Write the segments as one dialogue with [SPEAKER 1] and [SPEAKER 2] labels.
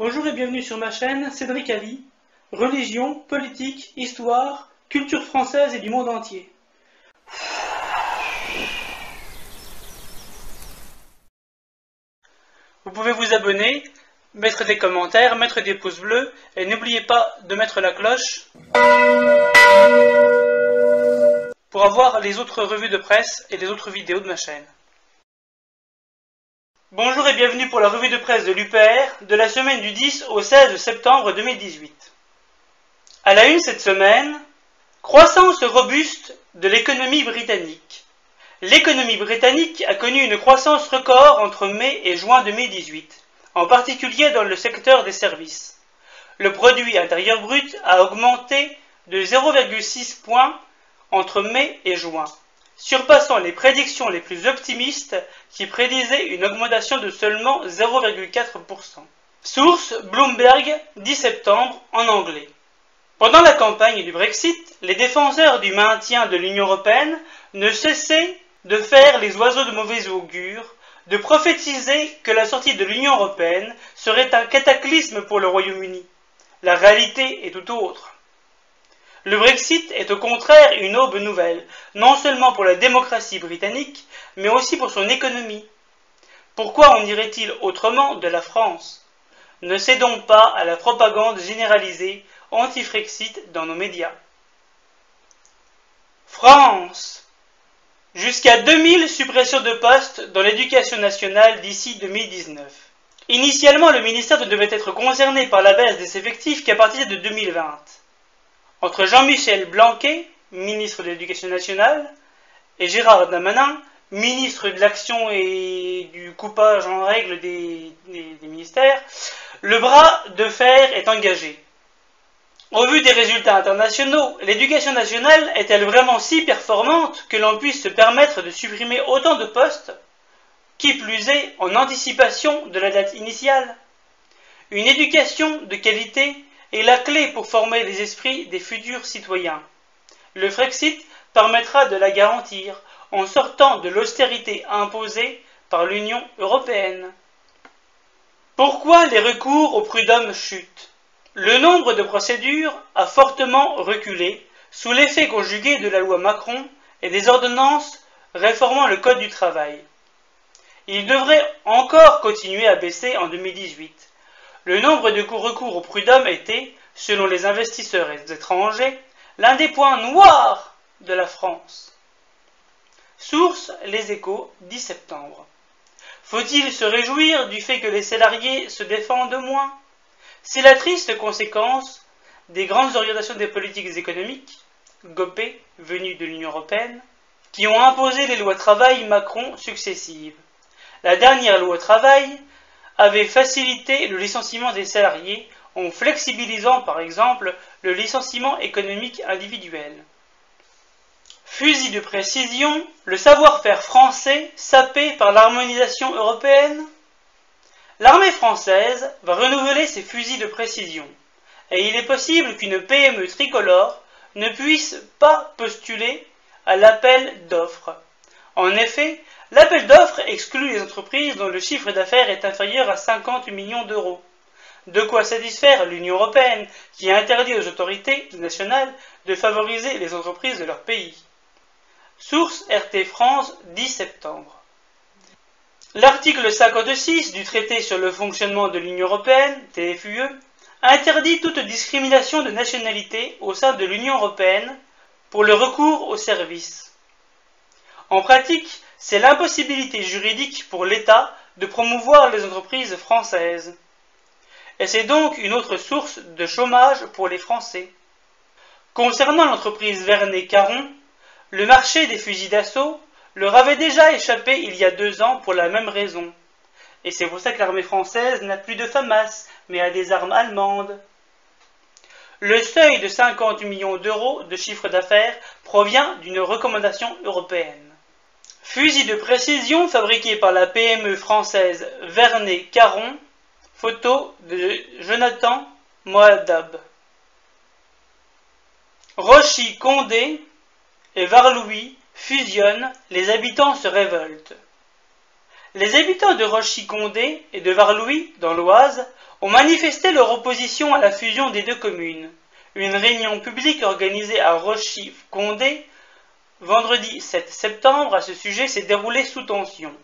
[SPEAKER 1] Bonjour et bienvenue sur ma chaîne Cédric Ali, religion, politique, histoire, culture française et du monde entier. Vous pouvez vous abonner, mettre des commentaires, mettre des pouces bleus et n'oubliez pas de mettre la cloche pour avoir les autres revues de presse et les autres vidéos de ma chaîne. Bonjour et bienvenue pour la revue de presse de l'UPR de la semaine du 10 au 16 septembre 2018. À la une cette semaine, croissance robuste de l'économie britannique. L'économie britannique a connu une croissance record entre mai et juin 2018, en particulier dans le secteur des services. Le produit intérieur brut a augmenté de 0,6 points entre mai et juin, surpassant les prédictions les plus optimistes qui prédisaient une augmentation de seulement 0,4%. Source Bloomberg, 10 septembre, en anglais. Pendant la campagne du Brexit, les défenseurs du maintien de l'Union européenne ne cessaient de faire les oiseaux de mauvais augure, de prophétiser que la sortie de l'Union européenne serait un cataclysme pour le Royaume-Uni. La réalité est tout autre. Le Brexit est au contraire une aube nouvelle, non seulement pour la démocratie britannique, mais aussi pour son économie. Pourquoi en irait-il autrement de la France? Ne cédons pas à la propagande généralisée anti-Frexit dans nos médias. France. Jusqu'à 2000 suppressions de postes dans l'éducation nationale d'ici 2019. Initialement, le ministère ne devait être concerné par la baisse des effectifs qu'à partir de 2020. Entre Jean-Michel Blanquer, ministre de l'Éducation nationale, et Gérard Darmanin, ministre de l'Action et du coupage en règle des ministères, le bras de fer est engagé. Au vu des résultats internationaux, l'éducation nationale est-elle vraiment si performante que l'on puisse se permettre de supprimer autant de postes, qui plus est en anticipation de la date initiale? Une éducation de qualité est la clé pour former les esprits des futurs citoyens. Le Frexit permettra de la garantir en sortant de l'austérité imposée par l'Union européenne. Pourquoi les recours au prud'homme chutent? Le nombre de procédures a fortement reculé sous l'effet conjugué de la loi Macron et des ordonnances réformant le Code du travail. Il devrait encore continuer à baisser en 2018. Le nombre de recours au prud'homme était, selon les investisseurs étrangers, l'un des points noirs de la France. Source Les Échos, 10 septembre. Faut-il se réjouir du fait que les salariés se défendent moins? C'est la triste conséquence des grandes orientations des politiques économiques, gopées, venues de l'Union européenne, qui ont imposé les lois travail Macron successives. La dernière loi travail avait facilité le licenciement des salariés en flexibilisant par exemple le licenciement économique individuel. Fusil de précision, le savoir-faire français sapé par l'harmonisation européenne. L'armée française va renouveler ses fusils de précision, et il est possible qu'une PME tricolore ne puisse pas postuler à l'appel d'offres. En effet, l'appel d'offres exclut les entreprises dont le chiffre d'affaires est inférieur à 50 millions d'euros. De quoi satisfaire l'Union européenne, qui interdit aux autorités nationales de favoriser les entreprises de leur pays. Source RT France, 10 septembre. L'article 56 du traité sur le fonctionnement de l'Union européenne, TFUE, interdit toute discrimination de nationalité au sein de l'Union européenne pour le recours aux services. En pratique, c'est l'impossibilité juridique pour l'État de promouvoir les entreprises françaises. Et c'est donc une autre source de chômage pour les Français. Concernant l'entreprise Vernet-Caron, le marché des fusils d'assaut leur avait déjà échappé il y a 2 ans pour la même raison. Et c'est pour ça que l'armée française n'a plus de FAMAS, mais a des armes allemandes. Le seuil de 50 millions d'euros de chiffre d'affaires provient d'une recommandation européenne. Fusil de précision fabriqué par la PME française Vernet-Caron, photo de Jonathan Moadab. Rochy-Condé et Varlouis fusionnent, les habitants se révoltent. Les habitants de Rochy-Condé et de Varlouis, dans l'Oise, ont manifesté leur opposition à la fusion des deux communes. Une réunion publique organisée à Rochy-Condé vendredi 7 septembre à ce sujet s'est déroulée sous tension.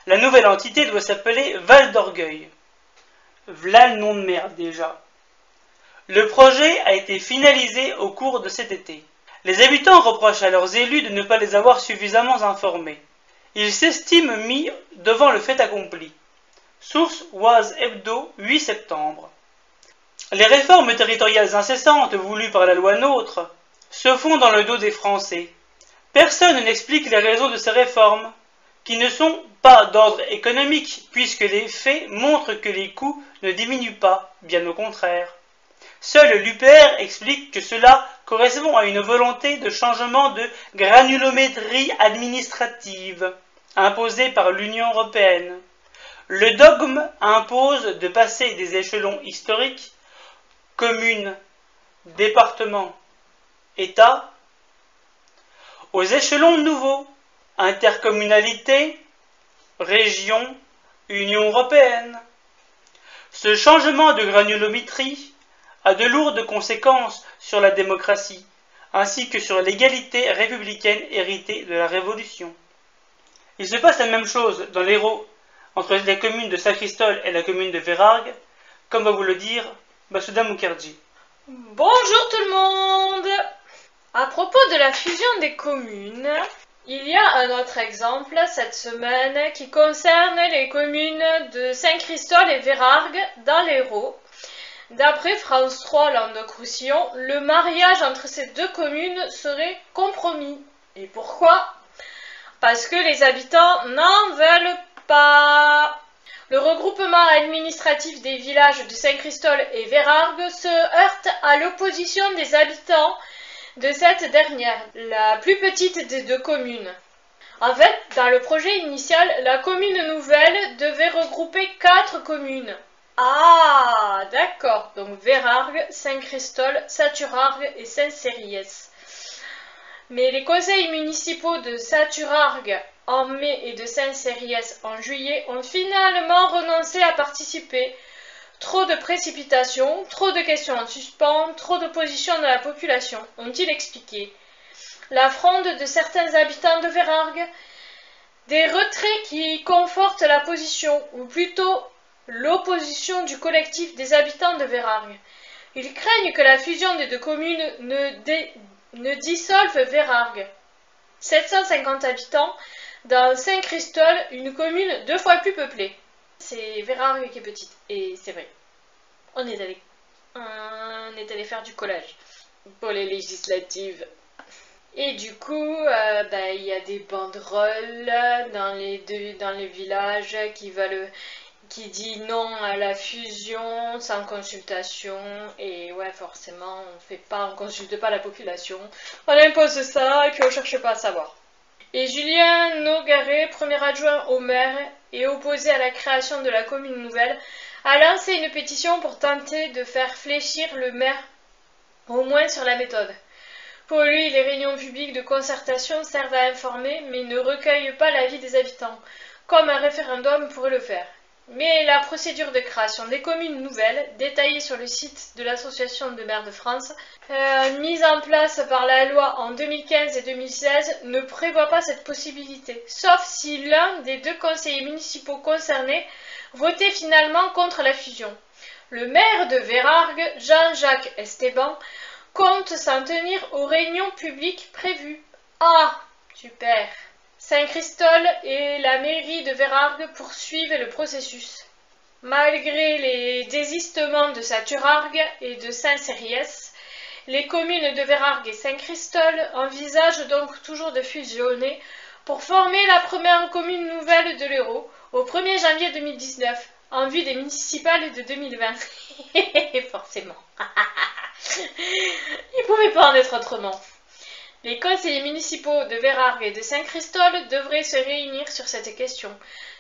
[SPEAKER 1] La nouvelle entité doit s'appeler Val d'Orgueil. V'là le nom de merde déjà. Le projet a été finalisé au cours de cet été. Les habitants reprochent à leurs élus de ne pas les avoir suffisamment informés. Ils s'estiment mis devant le fait accompli. Source Oise Hebdo, 8 septembre. Les réformes territoriales incessantes voulues par la loi NOTRe se font dans le dos des Français. Personne n'explique les raisons de ces réformes, qui ne sont pas d'ordre économique, puisque les faits montrent que les coûts ne diminuent pas, bien au contraire. Seul l'UPR explique que cela correspond à une volonté de changement de granulométrie administrative imposée par l'Union européenne. Le dogme impose de passer des échelons historiques, communes, départements, État, aux échelons nouveaux, intercommunalité, région, Union européenne. Ce changement de granulométrie a de lourdes conséquences sur la démocratie, ainsi que sur l'égalité républicaine héritée de la Révolution. Il se passe la même chose dans l'Hérault, entre les communes de Saint-Christol et la commune de Vérargues, comme va vous le dire Massouda Mukherjee.
[SPEAKER 2] Bonjour tout le monde! À propos de la fusion des communes, il y a un autre exemple cette semaine qui concerne les communes de Saint-Christol et Vérargues dans l'Hérault. D'après France 3 Languedoc-Roussillon, le mariage entre ces deux communes serait compromis. Et pourquoi? Parce que les habitants n'en veulent pas. Le regroupement administratif des villages de Saint-Christol et Vérargues se heurte à l'opposition des habitants de cette dernière, la plus petite des deux communes. En fait, dans le projet initial, la commune nouvelle devait regrouper 4 communes. Ah, d'accord, donc Vérargues, Saint-Christol, Saturargues et Saint-Cériès. Mais les conseils municipaux de Saturargues en mai et de Saint-Cériès en juillet ont finalement renoncé à participer. Trop de précipitations, trop de questions en suspens, trop d'opposition de la population, ont-ils expliqué. La fronde de certains habitants de Vérargues, des retraits qui confortent la position, ou plutôt l'opposition du collectif des habitants de Vérargues. Ils craignent que la fusion des deux communes ne dissolve Vérargues. 750 habitants dans Saint-Christol, une commune 2 fois plus peuplée. C'est Vérargues qui est petite, et c'est vrai. On est allé faire du collage pour les législatives. Et du coup, il y a des banderoles dans les villages qui dit non à la fusion sans consultation. Et ouais, forcément, on consulte pas la population. On impose ça et puis on cherche pas à savoir. Et Julien Nogaret, premier adjoint au maire et opposé à la création de la commune nouvelle, a lancé une pétition pour tenter de faire fléchir le maire, au moins sur la méthode. Pour lui, les réunions publiques de concertation servent à informer, mais ne recueillent pas l'avis des habitants, comme un référendum pourrait le faire. Mais la procédure de création des communes nouvelles, détaillée sur le site de l'Association de maires de France, mise en place par la loi en 2015 et 2016, ne prévoit pas cette possibilité, sauf si l'un des 2 conseillers municipaux concernés votait finalement contre la fusion. Le maire de Vérargues, Jean-Jacques Esteban, compte s'en tenir aux réunions publiques prévues. Ah, super! Saint-Christol et la mairie de Vérargues poursuivent le processus. Malgré les désistements de Saturargues et de Saint-Cériès, les communes de Vérargues et Saint-Christol envisagent donc toujours de fusionner pour former la première commune nouvelle de l'Hérault au 1er janvier 2019, en vue des municipales de 2020. Forcément. Il ne pouvait pas en être autrement. Les conseillers municipaux de Vérargues et de Saint-Christol devraient se réunir sur cette question,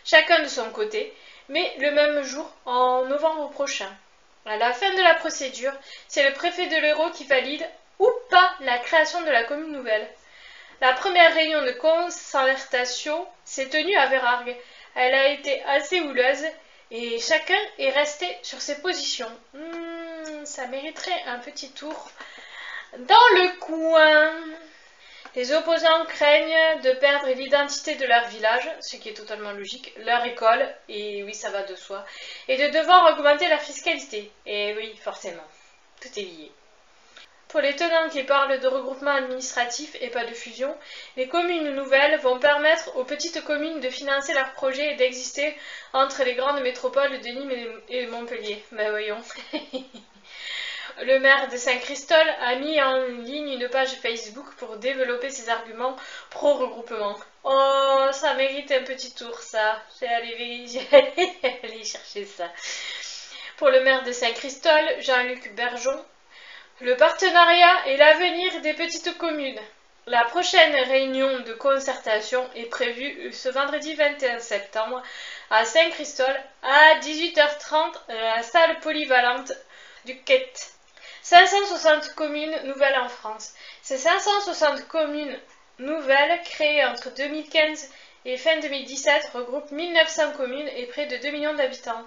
[SPEAKER 2] chacun de son côté, mais le même jour, en novembre prochain. À la fin de la procédure, c'est le préfet de l'Hérault qui valide ou pas la création de la commune nouvelle. La première réunion de concertation s'est tenue à Vérargues, Elle a été assez houleuse et chacun est resté sur ses positions. Ça mériterait un petit tour dans le coin. Les opposants craignent de perdre l'identité de leur village, ce qui est totalement logique, leur école, et oui, ça va de soi, et de devoir augmenter leur fiscalité. Et oui, forcément, tout est lié. Pour les tenants qui parlent de regroupement administratif et pas de fusion, les communes nouvelles vont permettre aux petites communes de financer leurs projets et d'exister entre les grandes métropoles de Nîmes et Montpellier. Ben voyons. Le maire de Saint-Christol a mis en ligne une page Facebook pour développer ses arguments pro-regroupement. Oh, ça mérite un petit tour, ça. J'ai allé chercher ça. Pour le maire de Saint-Christol, Jean-Luc Bergeon, le partenariat est l'avenir des petites communes. La prochaine réunion de concertation est prévue ce vendredi 21 septembre à Saint-Christol à 18h30 à la salle polyvalente du Quai. 560 communes nouvelles en France. Ces 560 communes nouvelles créées entre 2015 et fin 2017 regroupent 1900 communes et près de 2 millions d'habitants.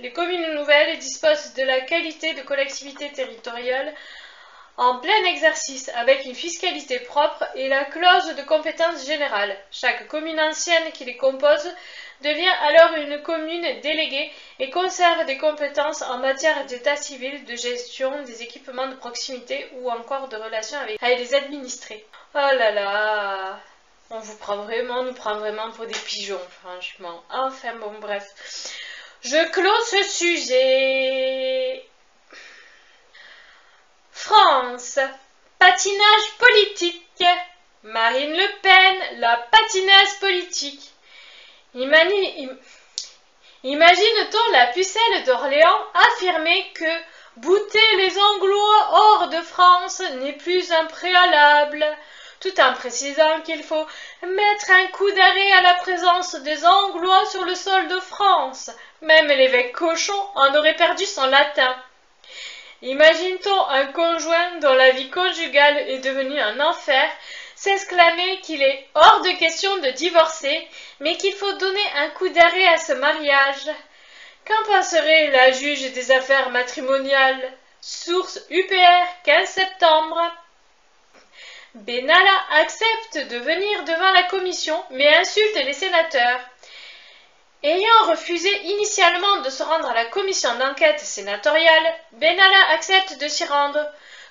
[SPEAKER 2] Les communes nouvelles disposent de la qualité de collectivité territoriale en plein exercice avec une fiscalité propre et la clause de compétence générale. Chaque commune ancienne qui les compose devient alors une commune déléguée et conserve des compétences en matière d'état civil, de gestion des équipements de proximité ou encore de relations avec les administrés. Oh là là, on nous prend vraiment pour des pigeons, franchement. Enfin bon, bref. Je clôt ce sujet. France, patinage politique. Marine Le Pen, la patineuse politique. Imagine-t-on la pucelle d'Orléans affirmer que bouter les Anglois hors de France n'est plus un préalable, tout en précisant qu'il faut mettre un coup d'arrêt à la présence des Anglois sur le sol de France. Même l'évêque Cochon en aurait perdu son latin. Imagine-t-on un conjoint dont la vie conjugale est devenue un enfer s'exclamer qu'il est hors de question de divorcer, mais qu'il faut donner un coup d'arrêt à ce mariage? Qu'en penserait la juge des affaires matrimoniales? Source UPR, 15 septembre. Benalla accepte de venir devant la commission, mais insulte les sénateurs. Ayant refusé initialement de se rendre à la commission d'enquête sénatoriale, Benalla accepte de s'y rendre,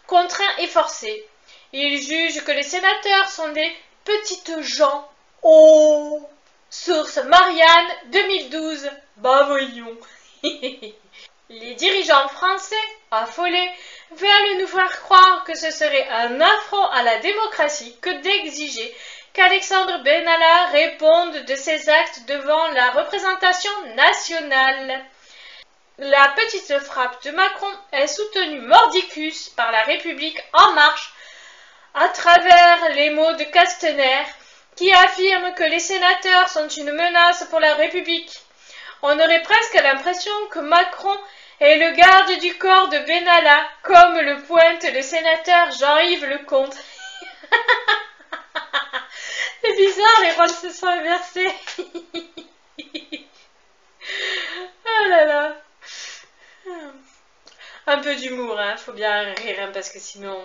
[SPEAKER 2] contraint et forcé. Il juge que les sénateurs sont des petites gens. Oh! Source Marianne, 2012. Bah voyons. Les dirigeants français, affolés, veulent nous faire croire que ce serait un affront à la démocratie que d'exiger qu'Alexandre Benalla réponde de ses actes devant la représentation nationale. La petite frappe de Macron est soutenue mordicus par la République En Marche à travers les mots de Castaner qui affirme que les sénateurs sont une menace pour la République. On aurait presque l'impression que Macron est le garde du corps de Benalla, comme le pointe le sénateur Jean-Yves Lecomte. C'est bizarre, les rôles se sont inversés. Oh là là. Un peu d'humour, hein, faut bien rire, hein, parce que sinon,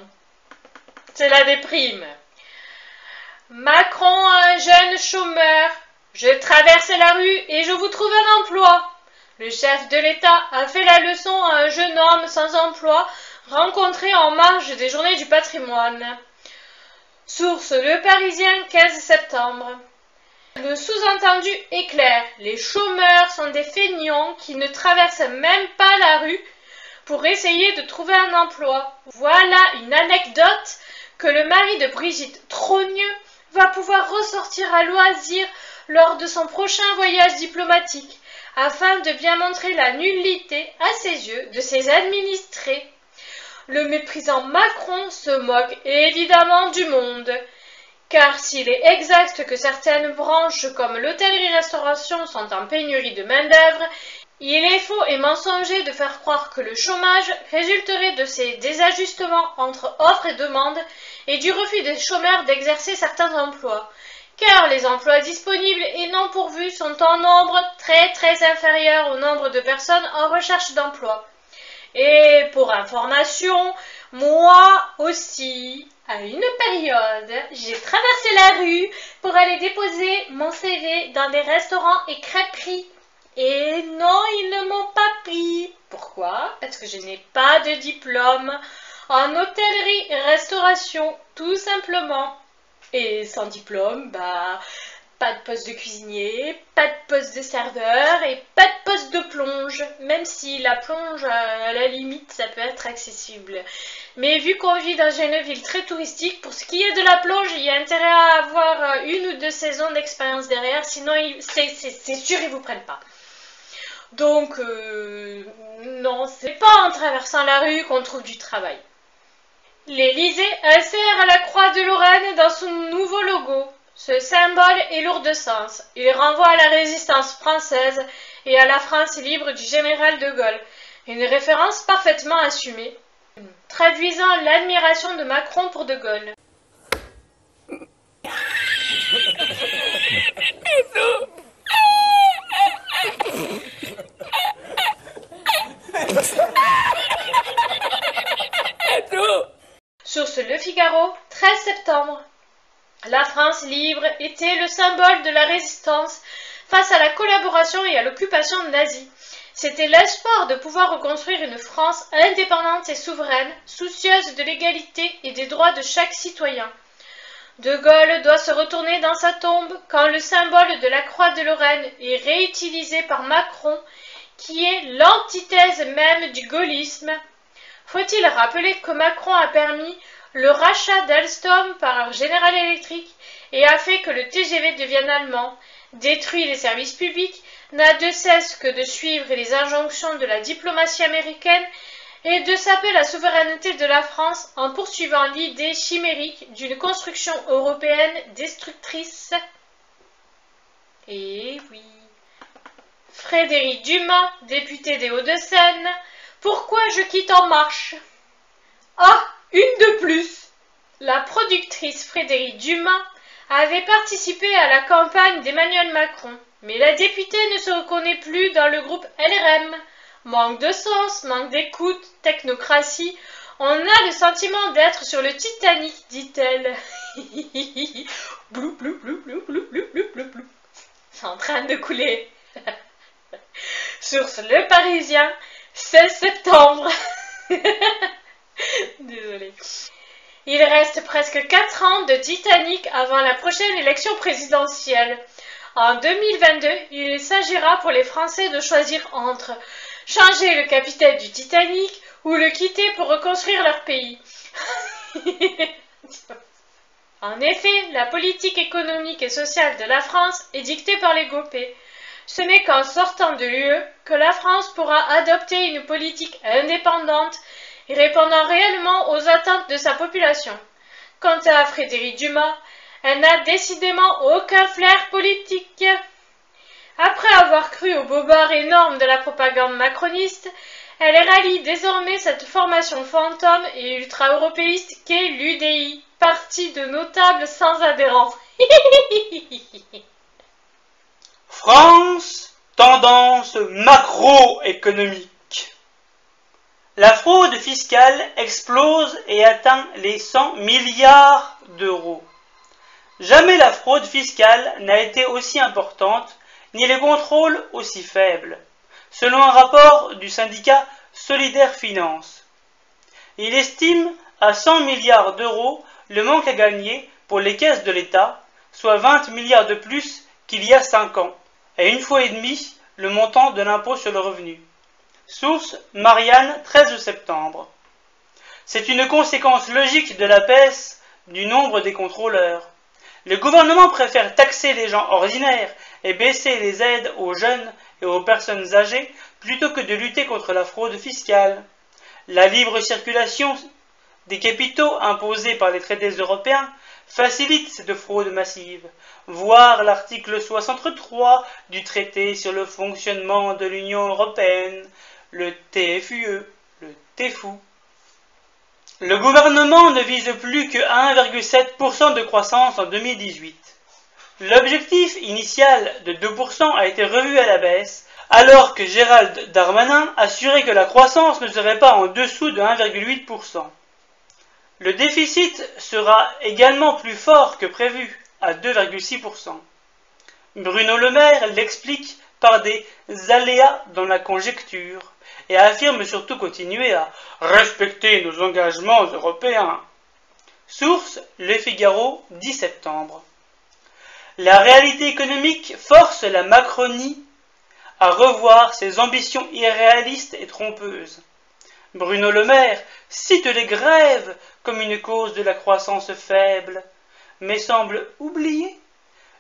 [SPEAKER 2] c'est la déprime. Macron, un jeune chômeur. Je traverse la rue et je vous trouve un emploi. Le chef de l'État a fait la leçon à un jeune homme sans emploi rencontré en marge des Journées du patrimoine. Source Le Parisien, 15 septembre. Le sous-entendu est clair. Les chômeurs sont des feignants qui ne traversent même pas la rue pour essayer de trouver un emploi. Voilà une anecdote que le mari de Brigitte Trogneux va pouvoir ressortir à loisir lors de son prochain voyage diplomatique, afin de bien montrer la nullité, à ses yeux, de ses administrés. Le méprisant Macron se moque évidemment du monde, car s'il est exact que certaines branches comme l'hôtellerie-restauration sont en pénurie de main-d'œuvre, il est faux et mensonger de faire croire que le chômage résulterait de ces désajustements entre offre et demande et du refus des chômeurs d'exercer certains emplois, car les emplois disponibles et non pourvus sont en nombre très inférieur au nombre de personnes en recherche d'emploi. Et pour information, moi aussi, à une période, j'ai traversé la rue pour aller déposer mon CV dans des restaurants et crêperies. Et non, ils ne m'ont pas pris. Pourquoi? Parce que je n'ai pas de diplôme en hôtellerie et restauration, tout simplement. Et sans diplôme, pas de poste de cuisinier, pas de poste de serveur et pas de poste de plonge. Même si la plonge, à la limite, ça peut être accessible. Mais vu qu'on vit dans une ville très touristique, pour ce qui est de la plonge, il y a intérêt à avoir 1 ou 2 saisons d'expérience derrière, sinon c'est sûr ils vous prennent pas. Donc, non, c'est pas en traversant la rue qu'on trouve du travail. L'Élysée insère la croix de Lorraine dans son nouveau logo. Ce symbole est lourd de sens. Il renvoie à la résistance française et à la France libre du général de Gaulle. Une référence parfaitement assumée, traduisant l'admiration de Macron pour de Gaulle. Source Le Figaro, 13 septembre. La France libre était le symbole de la résistance face à la collaboration et à l'occupation nazie. C'était l'espoir de pouvoir reconstruire une France indépendante et souveraine, soucieuse de l'égalité et des droits de chaque citoyen. De Gaulle doit se retourner dans sa tombe quand le symbole de la croix de Lorraine est réutilisé par Macron, qui est l'antithèse même du gaullisme. Faut-il rappeler que Macron a permis le rachat d'Alstom par General Electric et a fait que le TGV devienne allemand, détruit les services publics, n'a de cesse que de suivre les injonctions de la diplomatie américaine et de saper la souveraineté de la France en poursuivant l'idée chimérique d'une construction européenne destructrice. Et oui. Frédéric Dumas, député des Hauts-de-Seine. Pourquoi je quitte En Marche? Ah, une de plus. La productrice Frédéric Dumas avait participé à la campagne d'Emmanuel Macron, mais la députée ne se reconnaît plus dans le groupe LRM. Manque de sens, manque d'écoute, technocratie. On a le sentiment d'être sur le Titanic, dit-elle. Blou, blou, blou, blou, blou, blou, blou, blou, blou. C'est en train de couler. Source Le Parisien, 16 septembre. Désolée. Il reste presque 4 ans de Titanic avant la prochaine élection présidentielle. En 2022, il s'agira pour les Français de choisir entre changer le capitaine du Titanic ou le quitter pour reconstruire leur pays. En effet, la politique économique et sociale de la France est dictée par les Gopé. Ce n'est qu'en sortant de l'UE que la France pourra adopter une politique indépendante et répondant réellement aux attentes de sa population. Quant à Frédéric Dumas, elle n'a décidément aucun flair politique. Après avoir cru au bobard énorme de la propagande macroniste, elle rallie désormais cette formation fantôme et ultra-européiste qu'est l'UDI, parti de notables sans adhérents.
[SPEAKER 1] France, tendance macroéconomique. La fraude fiscale explose et atteint les 100 milliards d'euros. Jamais la fraude fiscale n'a été aussi importante, ni les contrôles aussi faibles, selon un rapport du syndicat Solidaire Finance. Il estime à 100 milliards d'euros le manque à gagner pour les caisses de l'État, soit 20 milliards de plus qu'il y a 5 ans, et 1,5 fois le montant de l'impôt sur le revenu. Source Marianne, 13 septembre. C'est une conséquence logique de la baisse du nombre des contrôleurs. Le gouvernement préfère taxer les gens ordinaires et baisser les aides aux jeunes et aux personnes âgées plutôt que de lutter contre la fraude fiscale. La libre circulation des capitaux imposée par les traités européens facilite cette fraude massive. Voir l'article 63 du traité sur le fonctionnement de l'Union européenne, le TFUE, le TFU. Le gouvernement ne vise plus que 1,7% de croissance en 2018. L'objectif initial de 2% a été revu à la baisse, alors que Gérald Darmanin assurait que la croissance ne serait pas en dessous de 1,8%. Le déficit sera également plus fort que prévu, à 2,6%. Bruno Le Maire l'explique par des aléas dans la conjecture et affirme surtout continuer à respecter nos engagements européens. Source Le Figaro, 10 septembre. La réalité économique force la Macronie à revoir ses ambitions irréalistes et trompeuses. Bruno Le Maire cite les grèves comme une cause de la croissance faible, mais semble oublier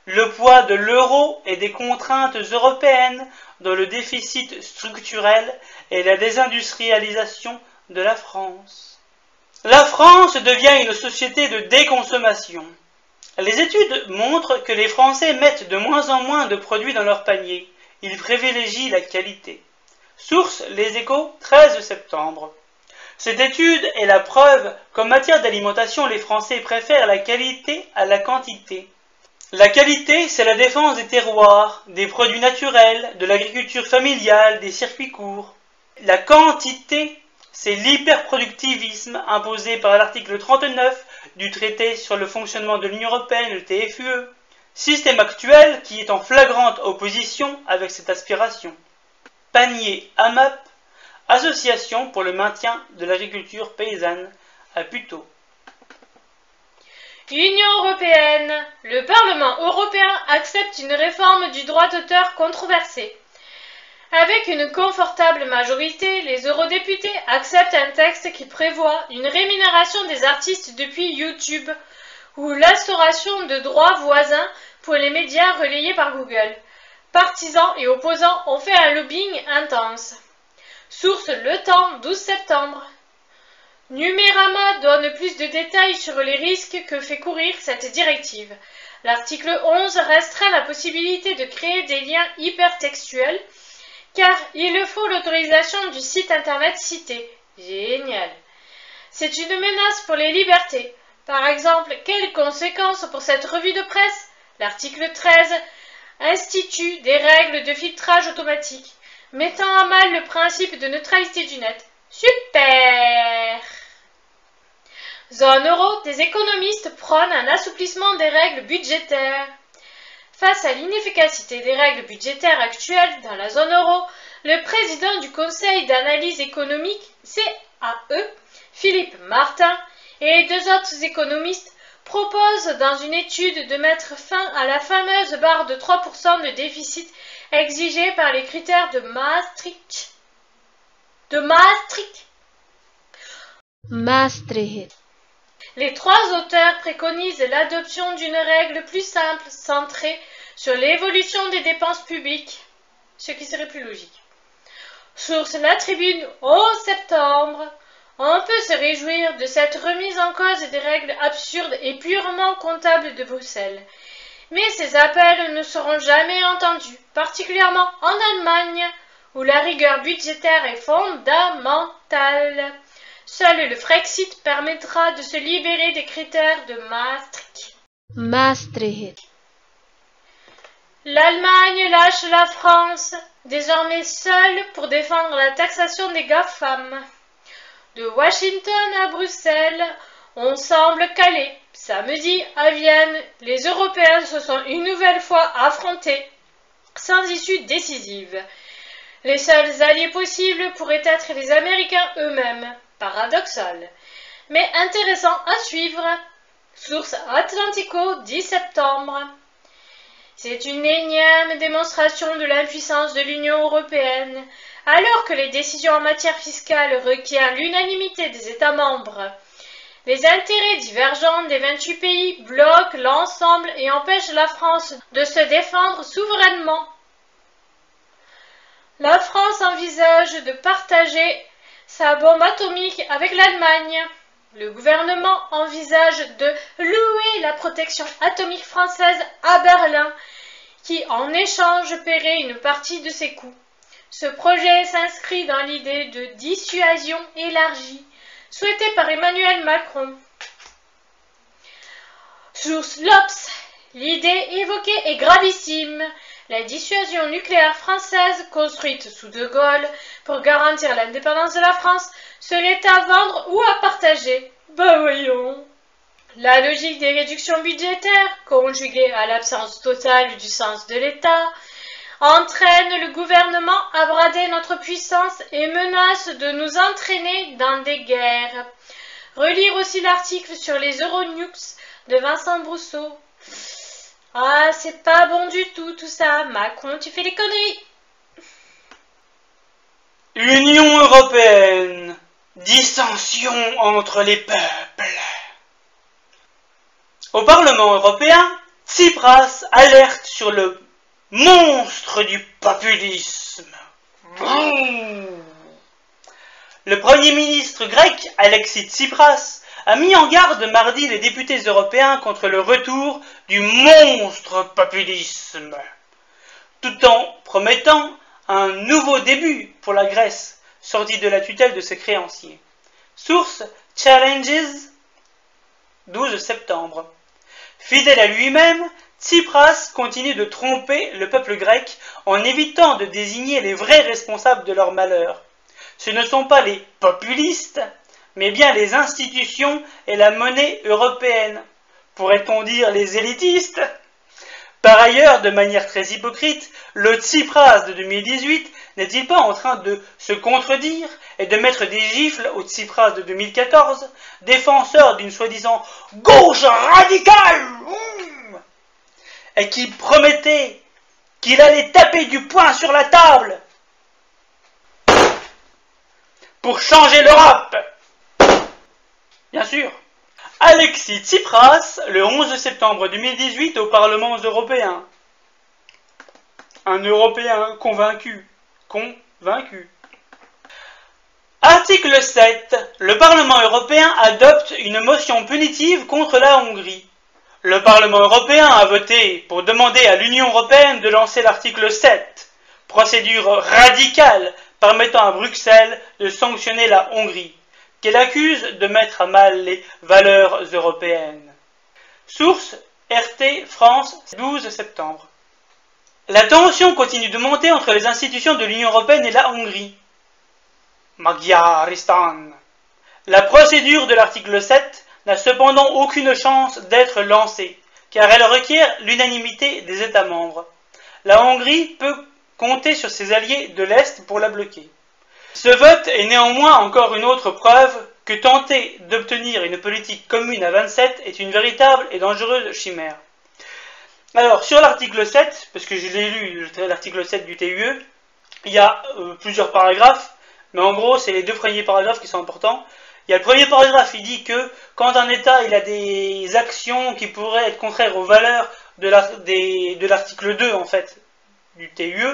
[SPEAKER 1] le poids de l'euro et des contraintes européennes dans le déficit structurel et la désindustrialisation de la France. La France devient une société de déconsommation. Les études montrent que les Français mettent de moins en moins de produits dans leur panier. Ils privilégient la qualité. Source Les Échos, 13 septembre. Cette étude est la preuve qu'en matière d'alimentation, les Français préfèrent la qualité à la quantité. La qualité, c'est la défense des terroirs, des produits naturels, de l'agriculture familiale, des circuits courts. La quantité, c'est l'hyperproductivisme imposé par l'article 39 du traité sur le fonctionnement de l'Union européenne, le TFUE, système actuel qui est en flagrante opposition avec cette aspiration. Panier AMAP, Association pour le maintien de l'agriculture paysanne, à Puteaux.
[SPEAKER 2] Union européenne. Le Parlement européen accepte une réforme du droit d'auteur controversée. Avec une confortable majorité, les eurodéputés acceptent un texte qui prévoit une rémunération des artistes depuis YouTube ou l'instauration de droits voisins pour les médias relayés par Google. Partisans et opposants ont fait un lobbying intense. Source Le Temps, 12 septembre. Numérama donne plus de détails sur les risques que fait courir cette directive. L'article 11 restreint la possibilité de créer des liens hypertextuels car il faut l'autorisation du site internet cité. Génial. C'est une menace pour les libertés. Par exemple, quelles conséquences pour cette revue de presse? L'article 13 institue des règles de filtrage automatique, mettant à mal le principe de neutralité du net. Super! Zone euro, des économistes prônent un assouplissement des règles budgétaires. Face à l'inefficacité des règles budgétaires actuelles dans la zone euro, le président du Conseil d'analyse économique, CAE, Philippe Martin, et deux autres économistes proposent dans une étude de mettre fin à la fameuse barre de 3% de déficit exigée par les critères de Maastricht. Maastricht. Les trois auteurs préconisent l'adoption d'une règle plus simple, centrée sur l'évolution des dépenses publiques, ce qui serait plus logique. Source La Tribune, 11 septembre. On peut se réjouir de cette remise en cause des règles absurdes et purement comptables de Bruxelles. Mais ces appels ne seront jamais entendus, particulièrement en Allemagne, où la rigueur budgétaire est fondamentale. Seul le Frexit permettra de se libérer des critères de Maastricht. L'Allemagne lâche la France, désormais seule pour défendre la taxation des GAFAM. De Washington à Bruxelles, on semble calé. Samedi, à Vienne, les Européens se sont une nouvelle fois affrontés, sans issue décisive. Les seuls alliés possibles pourraient être les Américains eux-mêmes. Paradoxal, mais intéressant à suivre. Source Atlantico, 10 septembre. C'est une énième démonstration de l'impuissance de l'Union européenne. Alors que les décisions en matière fiscale requièrent l'unanimité des États membres, les intérêts divergents des 28 pays bloquent l'ensemble et empêchent la France de se défendre souverainement. La France envisage de partager sa bombe atomique avec l'Allemagne. Le gouvernement envisage de louer la protection atomique française à Berlin, qui en échange paierait une partie de ses coûts. Ce projet s'inscrit dans l'idée de dissuasion élargie, souhaitée par Emmanuel Macron. Source L'Obs, L'idée évoquée est gravissime. La dissuasion nucléaire française, construite sous De Gaulle pour garantir l'indépendance de la France, serait à vendre ou à partager. Bah voyons. La logique des réductions budgétaires, conjuguée à l'absence totale du sens de l'État, entraîne le gouvernement à brader notre puissance et menace de nous entraîner dans des guerres. Relire aussi l'article sur les Euronukes de Vincent Brousseau. Ah, c'est pas bon du tout ça. Macron, tu fais des conneries.
[SPEAKER 1] Union européenne. Dissension entre les peuples. Au Parlement européen, Tsipras alerte sur le monstre du populisme. Le Premier ministre grec, Alexis Tsipras, a mis en garde mardi les députés européens contre le retour du monstre populisme, tout en promettant un nouveau début pour la Grèce, sortie de la tutelle de ses créanciers. Source Challenges, 12 septembre. Fidèle à lui-même, Tsipras continue de tromper le peuple grec en évitant de désigner les vrais responsables de leur malheur. Ce ne sont pas les populistes, mais bien les institutions et la monnaie européenne. Pourrait-on dire les élitistes? Par ailleurs, de manière très hypocrite, le Tsipras de 2018 n'est-il pas en train de se contredire et de mettre des gifles au Tsipras de 2014, défenseur d'une soi-disant gauche radicale, et qui promettait qu'il allait taper du poing sur la table pour changer l'Europe? Bien sûr. Alexis Tsipras, le 11 septembre 2018 au Parlement européen. Un Européen convaincu. Article 7. Le Parlement européen adopte une motion punitive contre la Hongrie. Le Parlement européen a voté pour demander à l'Union européenne de lancer l'article 7, procédure radicale permettant à Bruxelles de sanctionner la Hongrie, qu'elle accuse de mettre à mal les valeurs européennes. Source RT France, 12 septembre. La tension continue de monter entre les institutions de l'Union européenne et la Hongrie. Magyaristan. La procédure de l'article 7 n'a cependant aucune chance d'être lancée, car elle requiert l'unanimité des États membres. La Hongrie peut compter sur ses alliés de l'Est pour la bloquer. Ce vote est néanmoins encore une autre preuve que tenter d'obtenir une politique commune à 27 est une véritable et dangereuse chimère. Alors, sur l'article 7, parce que je l'ai lu, l'article 7 du TUE, il y a plusieurs paragraphes, mais en gros, c'est les deux premiers paragraphes qui sont importants. Il y a le premier paragraphe, il dit que quand un État il a des actions qui pourraient être contraires aux valeurs de l'article 2, en fait, du TUE,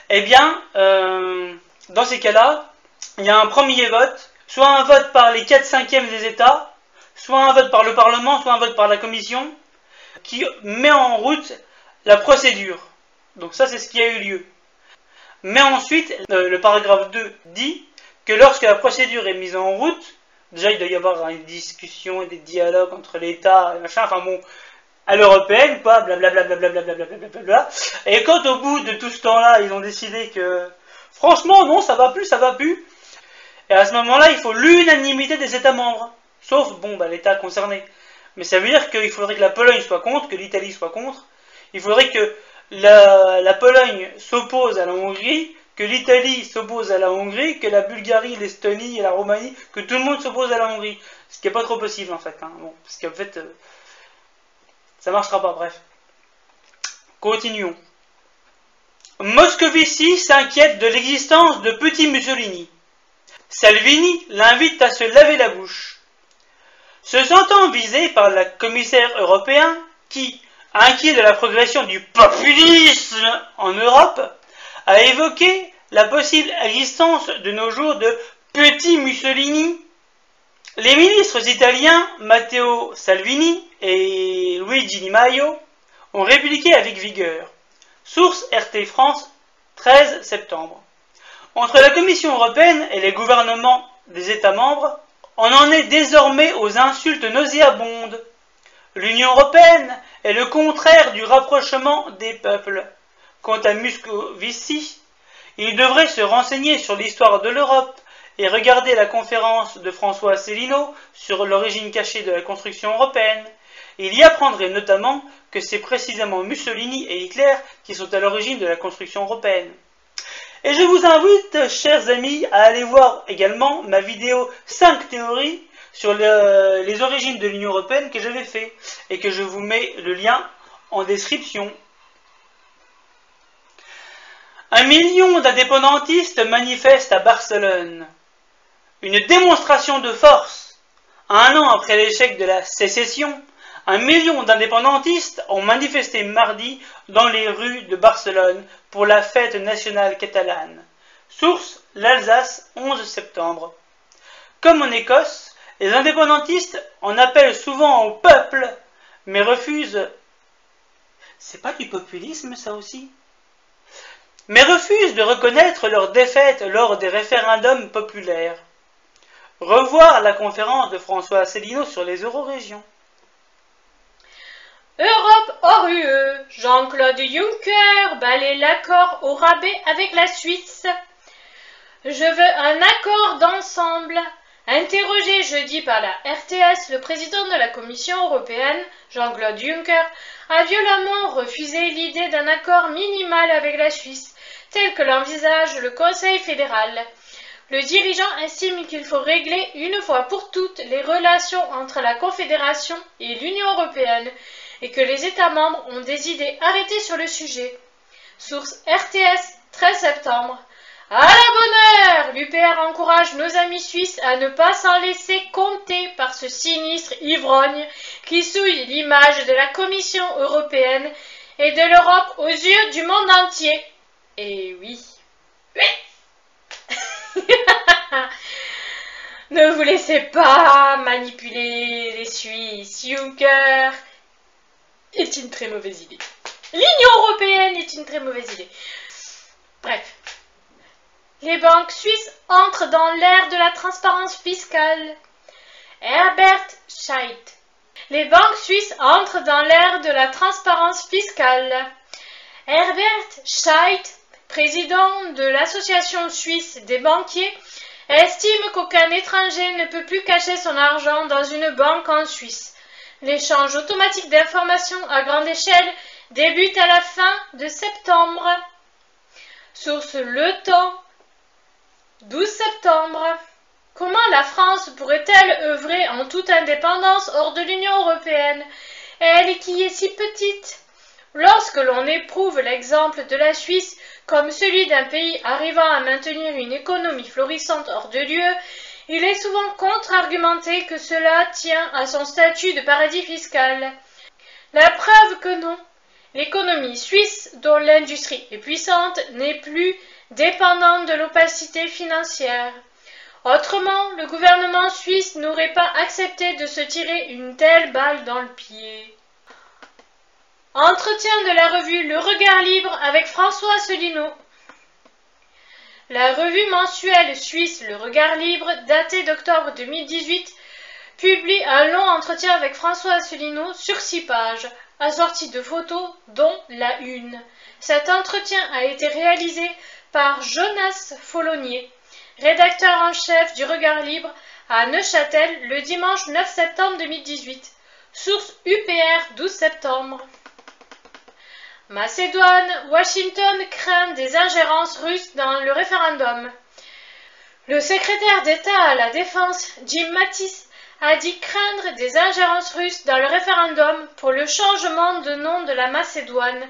[SPEAKER 1] eh bien, dans ces cas-là, il y a un premier vote, soit un vote par les 4/5 des États, soit un vote par le Parlement, soit un vote par la Commission, qui met en route la procédure. Donc ça, c'est ce qui a eu lieu. Mais ensuite, le paragraphe 2 dit que lorsque la procédure est mise en route, déjà il doit y avoir une discussion et des dialogues entre l'État et machin, enfin bon, à l'européenne, quoi, blablabla. Et quand au bout de tout ce temps-là, ils ont décidé que, franchement, non, ça va plus, et à ce moment-là, il faut l'unanimité des États membres, sauf, bon, l'État concerné. Mais ça veut dire qu'il faudrait que la Pologne soit contre, que l'Italie soit contre, il faudrait que la Pologne s'oppose à la Hongrie, que l'Italie s'oppose à la Hongrie, que la Bulgarie, l'Estonie et la Roumanie, que tout le monde s'oppose à la Hongrie. Ce qui n'est pas trop possible en fait. Bon, parce qu'en fait, ça marchera pas, bref. Continuons. Moscovici s'inquiète de l'existence de petits Mussolini. Salvini l'invite à se laver la bouche. Se sentant visé par le commissaire européen, qui, inquiet de la progression du populisme en Europe, a évoqué la possible existence de nos jours de petits Mussolini. Les ministres italiens Matteo Salvini et Luigi Di Maio ont répliqué avec vigueur. Source RT France, 13 septembre. Entre la Commission européenne et les gouvernements des États membres, on en est désormais aux insultes nauséabondes. L'Union européenne est le contraire du rapprochement des peuples. Quant à Moscovici, il devrait se renseigner sur l'histoire de l'Europe et regarder la conférence de François Asselineau sur l'origine cachée de la construction européenne. Il y apprendrait notamment que c'est précisément Mussolini et Hitler qui sont à l'origine de la construction européenne. Et je vous invite, chers amis, à aller voir également ma vidéo 5 théories sur les origines de l'Union européenne que j'avais fait et que je vous mets le lien en description. 1 million d'indépendantistes manifestent à Barcelone. Une démonstration de force. Un an après l'échec de la sécession, 1 million d'indépendantistes ont manifesté mardi dans les rues de Barcelone pour la fête nationale catalane. Source, l'Alsace, 11 septembre. Comme en Écosse, les indépendantistes en appellent souvent au peuple, mais refusent... C'est pas du populisme, ça aussi? Mais refusent de reconnaître leur défaite lors des référendums populaires. Revoir la conférence de François Asselineau sur les eurorégions.
[SPEAKER 2] Europe hors UE, Jean-Claude Juncker balaie l'accord au rabais avec la Suisse. Je veux un accord d'ensemble. Interrogé jeudi par la RTS, le président de la Commission européenne, Jean-Claude Juncker, a violemment refusé l'idée d'un accord minimal avec la Suisse, tel que l'envisage le Conseil fédéral. Le dirigeant estime qu'il faut régler une fois pour toutes les relations entre la Confédération et l'Union européenne et que les États membres ont des idées arrêtées sur le sujet. Source RTS, 13 septembre. À la bonne heure, l'UPR encourage nos amis suisses à ne pas s'en laisser compter par ce sinistre ivrogne qui souille l'image de la Commission européenne et de l'Europe aux yeux du monde entier. Et oui. Ne vous laissez pas manipuler les Suisses. Juncker est une très mauvaise idée. L'Union européenne est une très mauvaise idée. Bref. Les banques suisses entrent dans l'ère de la transparence fiscale. Herbert Scheidt. Les banques suisses entrent dans l'ère de la transparence fiscale. Herbert Scheidt, président de l'Association suisse des banquiers, estime qu'aucun étranger ne peut plus cacher son argent dans une banque en Suisse. L'échange automatique d'informations à grande échelle débute à la fin de septembre. Source Le Temps, 12 septembre. Comment la France pourrait-elle œuvrer en toute indépendance hors de l'Union européenne, elle qui est si petite? Lorsque l'on éprouve l'exemple de la Suisse comme celui d'un pays arrivant à maintenir une économie florissante hors de l'UE, il est souvent contre-argumenté que cela tient à son statut de paradis fiscal. La preuve que non. L'économie suisse, dont l'industrie est puissante, n'est plus dépendante de l'opacité financière. Autrement, le gouvernement suisse n'aurait pas accepté de se tirer une telle balle dans le pied. Entretien de la revue Le Regard Libre avec François Asselineau. La revue mensuelle suisse Le Regard Libre, datée d'octobre 2018, publie un long entretien avec François Asselineau sur 6 pages, assorti de photos, dont la une. Cet entretien a été réalisé par Jonas Follonier, rédacteur en chef du Regard Libre à Neuchâtel le dimanche 9 septembre 2018. Source UPR 12 septembre. Macédoine, Washington craint des ingérences russes dans le référendum. Le secrétaire d'État à la Défense, Jim Mattis, a dit craindre des ingérences russes dans le référendum pour le changement de nom de la Macédoine,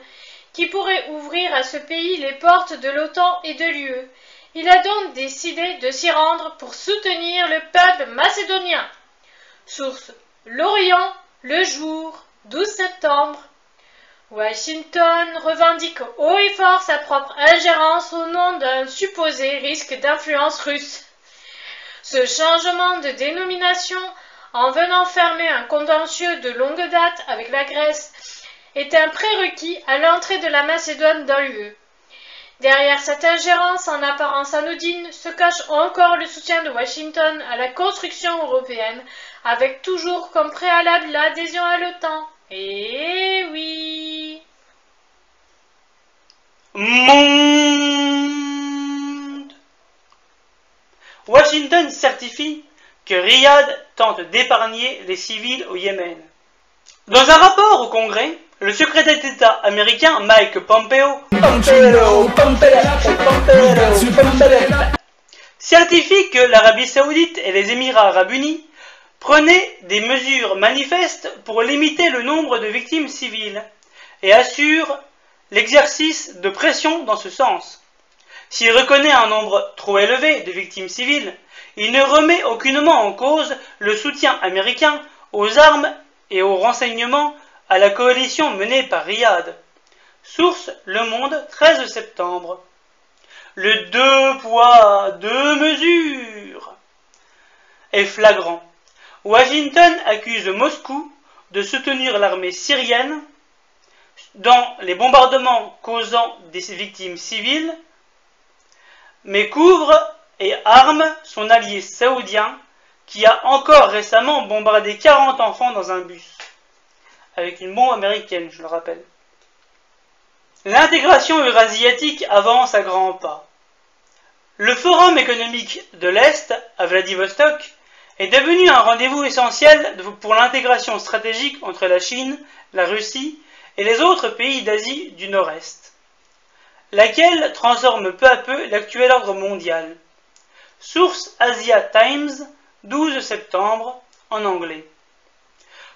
[SPEAKER 2] qui pourrait ouvrir à ce pays les portes de l'OTAN et de l'UE. Il a donc décidé de s'y rendre pour soutenir le peuple macédonien. Source L'Orient, Le Jour, 12 septembre. Washington revendique haut et fort sa propre ingérence au nom d'un supposé risque d'influence russe. Ce changement de dénomination, en venant fermer un contentieux de longue date avec la Grèce, est un prérequis à l'entrée de la Macédoine dans l'UE. Derrière cette ingérence en apparence anodine se cache encore le soutien de Washington à la construction européenne, avec toujours comme préalable l'adhésion à l'OTAN. Eh oui.
[SPEAKER 1] Monde. Washington certifie que Riyad tente d'épargner les civils au Yémen. Dans un rapport au Congrès, le secrétaire d'État américain Mike Pompeo certifie que l'Arabie Saoudite et les Émirats Arabes Unis prenaient des mesures manifestes pour limiter le nombre de victimes civiles et assure l'exercice de pression dans ce sens. S'il reconnaît un nombre trop élevé de victimes civiles, il ne remet aucunement en cause le soutien américain aux armes et aux renseignements à la coalition menée par Riyad. Source Le Monde, 13 septembre. Le 2 poids, 2 mesures est flagrant. Washington accuse Moscou de soutenir l'armée syrienne dans les bombardements causant des victimes civiles, mais couvre et arme son allié saoudien qui a encore récemment bombardé 40 enfants dans un bus, avec une bombe américaine, je le rappelle. L'intégration eurasiatique avance à grands pas. Le Forum économique de l'Est, à Vladivostok, est devenu un rendez-vous essentiel pour l'intégration stratégique entre la Chine, la Russie et les autres pays d'Asie du Nord-Est, laquelle transforme peu à peu l'actuel ordre mondial. Source Asia Times, 12 septembre, en anglais.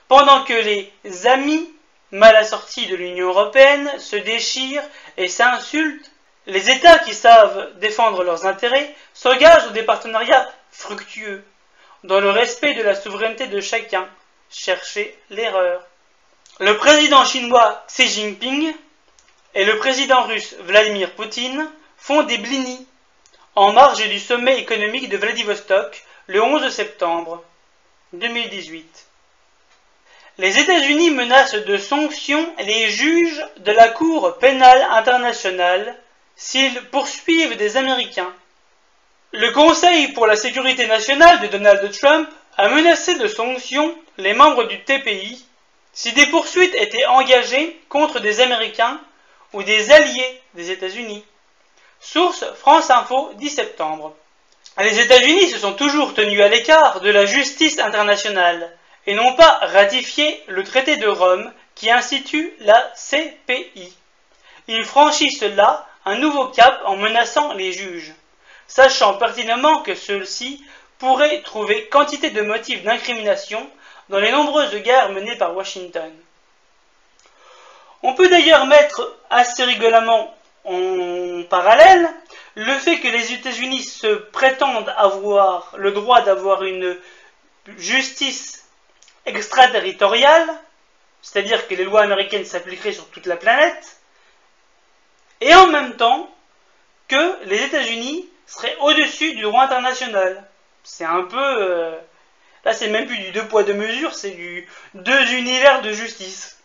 [SPEAKER 1] Pendant que les amis mal assortis de l'Union européenne se déchirent et s'insultent, les États qui savent défendre leurs intérêts s'engagent dans des partenariats fructueux, dans le respect de la souveraineté de chacun. Cherchez l'erreur. Le président chinois Xi Jinping et le président russe Vladimir Poutine font des blinis en marge du sommet économique de Vladivostok le 11 septembre 2018. Les États-Unis menacent de sanctions les juges de la Cour pénale internationale s'ils poursuivent des Américains. Le Conseil pour la sécurité nationale de Donald Trump a menacé de sanctions les membres du TPI si des poursuites étaient engagées contre des Américains ou des alliés des États-Unis. Source France Info, 10 septembre. Les États-Unis se sont toujours tenus à l'écart de la justice internationale et n'ont pas ratifié le traité de Rome qui institue la CPI. Ils franchissent là un nouveau cap en menaçant les juges, sachant pertinemment que ceux-ci pourraient trouver quantité de motifs d'incrimination dans les nombreuses guerres menées par Washington. On peut d'ailleurs mettre assez rigolamment en parallèle le fait que les États-Unis se prétendent avoir le droit d'avoir une justice extraterritoriale, c'est-à-dire que les lois américaines s'appliqueraient sur toute la planète, et en même temps que les États-Unis seraient au-dessus du droit international. C'est un peu... là, c'est même plus du 2 poids 2 mesures, c'est du 2 univers de justice.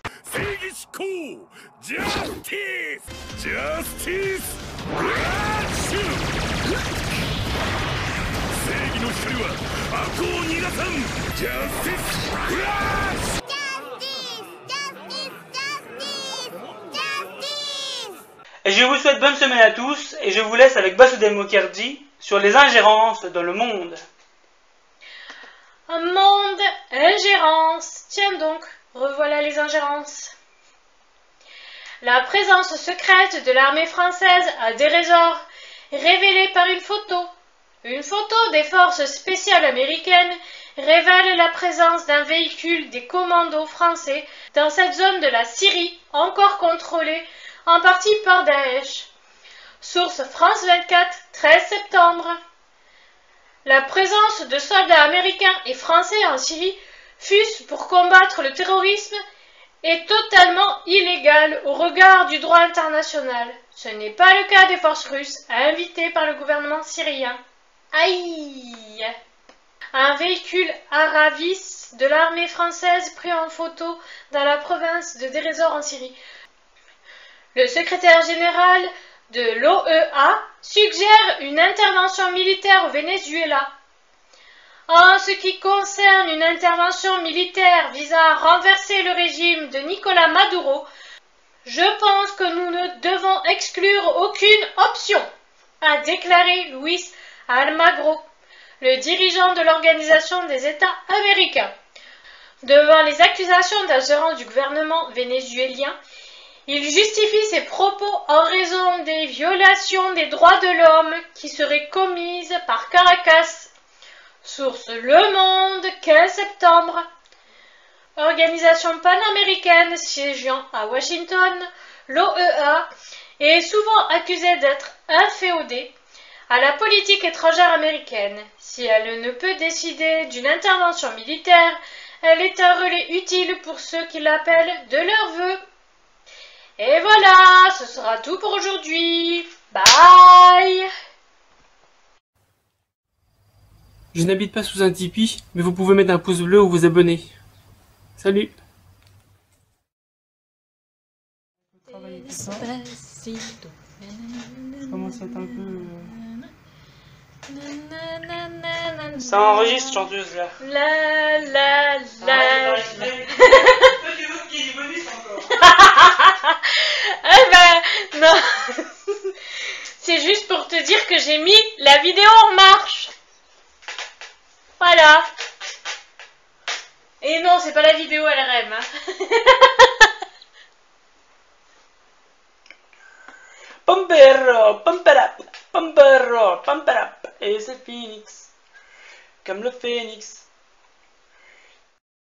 [SPEAKER 1] Et je vous souhaite bonne semaine à tous, et je vous laisse avec Basudel Mukherjee sur les ingérences dans le monde.
[SPEAKER 2] Un monde, ingérence. Tiens donc, revoilà les ingérences. La présence secrète de l'armée française à Dérésor, révélée par une photo. Une photo des forces spéciales américaines révèle la présence d'un véhicule des commandos français dans cette zone de la Syrie, encore contrôlée en partie par Daesh. Source France 24, 13 septembre. La présence de soldats américains et français en Syrie, fût-ce pour combattre le terrorisme, est totalement illégale au regard du droit international. Ce n'est pas le cas des forces russes invitées par le gouvernement syrien. Aïe! Un véhicule Aravis de l'armée française pris en photo dans la province de Dérésor en Syrie. Le secrétaire général de l'OEA suggère une intervention militaire au Venezuela. En ce qui concerne une intervention militaire visant à renverser le régime de Nicolás Maduro, je pense que nous ne devons exclure aucune option, a déclaré Luis Almagro, le dirigeant de l'Organisation des États américains. Devant les accusations d'ingérence du gouvernement vénézuélien, il justifie ses propos en raison des violations des droits de l'homme qui seraient commises par Caracas. Source Le Monde, 15 septembre. Organisation panaméricaine siégeant à Washington, l'OEA est souvent accusée d'être inféodée à la politique étrangère américaine. Si elle ne peut décider d'une intervention militaire, elle est un relais utile pour ceux qui l'appellent de leur vœu. Et voilà, ce sera tout pour aujourd'hui. Bye!
[SPEAKER 1] Je n'habite pas sous un Tipeee, mais vous pouvez mettre un pouce bleu ou vous abonner. Salut!
[SPEAKER 2] Despacito.
[SPEAKER 1] Je commence à être un peu... Ça enregistre, chanteuse, là.
[SPEAKER 2] La la la.
[SPEAKER 1] Tu veux qu'il y ait du bonus encore?
[SPEAKER 2] Eh ben, non. C'est juste pour te dire que j'ai mis la vidéo en marche. Voilà. Et non, c'est pas la vidéo LRM.
[SPEAKER 1] Pompero, pomperap, pompero, pomperap. Et c'est Phoenix, comme le phénix.